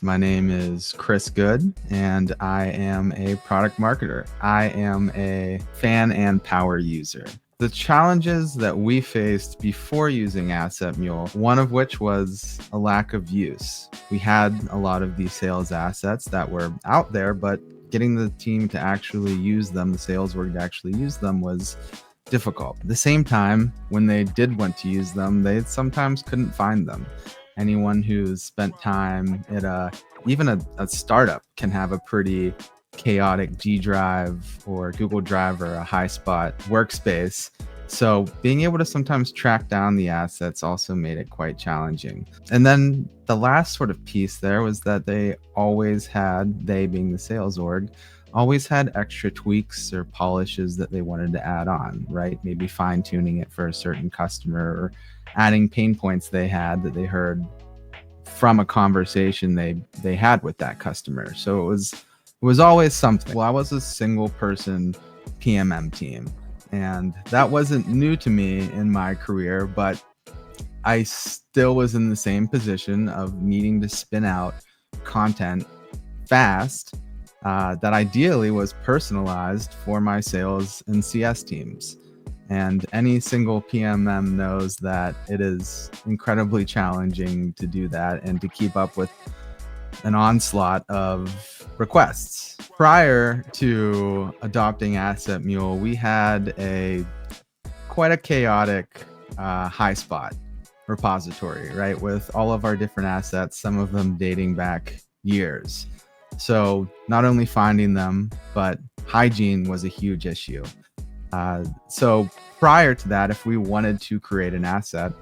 My name is Chris Good, and I am a product marketer. I am a fan and power user. The challenges that we faced before using AssetMule, one of which was a lack of use. We had a lot of these sales assets that were out there, but getting the team to actually use them, the sales org to actually use them, was difficult. At the same time, when they did want to use them, they sometimes couldn't find them. Anyone who's spent time at even a startup can have a pretty chaotic G Drive or Google Drive or a Highspot workspace. So being able to sometimes track down the assets also made it quite challenging. And then the last sort of piece there was that they being the sales org, always had extra tweaks or polishes that they wanted to add on, right? Maybe fine tuning it for a certain customer or adding pain points they had that they heard from a conversation they had with that customer. So it was always something. Well, I was a single person PMM team, and that wasn't new to me in my career, but I still was in the same position of needing to spin out content fast that ideally was personalized for my sales and CS teams. And any single PMM knows that it is incredibly challenging to do that and to keep up with an onslaught of requests. Prior to adopting AssetMule, we had quite a chaotic Highspot repository, right? With all of our different assets, some of them dating back years. So not only finding them, but hygiene was a huge issue. So prior to that, if we wanted to create an asset,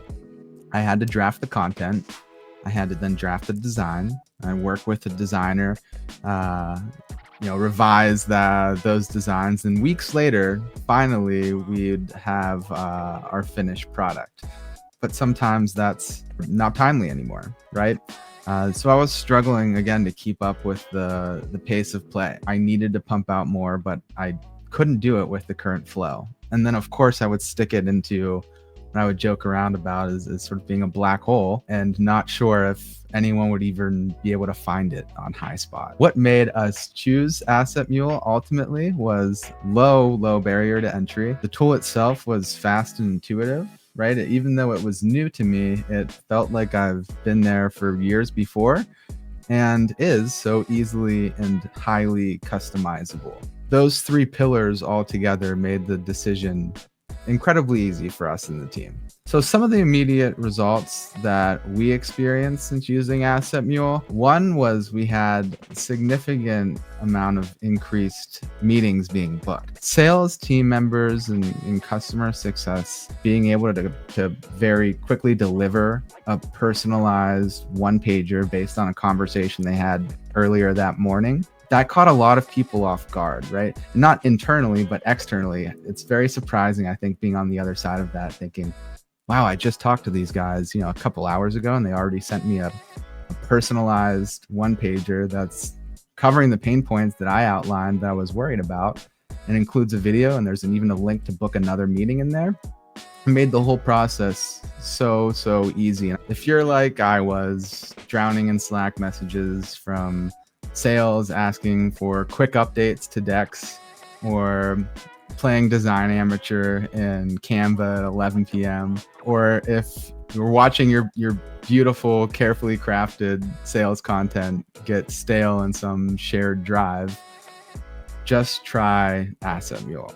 I had to draft the content. I had to then draft the design. I work with a designer, revise those designs. And weeks later, finally, we'd have our finished product. But sometimes that's not timely anymore, right? So I was struggling again to keep up with the pace of play. I needed to pump out more, but I couldn't do it with the current flow. And then of course I would stick it into what I would joke around about is sort of being a black hole and not sure if anyone would even be able to find it on Highspot. What made us choose AssetMule ultimately was low barrier to entry. The tool itself was fast and intuitive, right? Even though it was new to me, it felt like I've been there for years before and is so easily and highly customizable. Those three pillars all together made the decision incredibly easy for us in the team. So some of the immediate results that we experienced since using AssetMule, one was we had a significant amount of increased meetings being booked. Sales team members and customer success being able to very quickly deliver a personalized one-pager based on a conversation they had earlier that morning. That caught a lot of people off guard, right? Not internally, but externally. It's very surprising, I think, being on the other side of that, thinking, wow, I just talked to these guys, a couple hours ago, and they already sent me a personalized one-pager that's covering the pain points that I outlined that I was worried about, and includes a video, and there's even a link to book another meeting in there. It made the whole process so easy. If you're like I was, drowning in Slack messages from sales asking for quick updates to decks, or playing Design Amateur in Canva at 11 p.m., or if you're watching your beautiful, carefully crafted sales content get stale in some shared drive, just try AssetMule.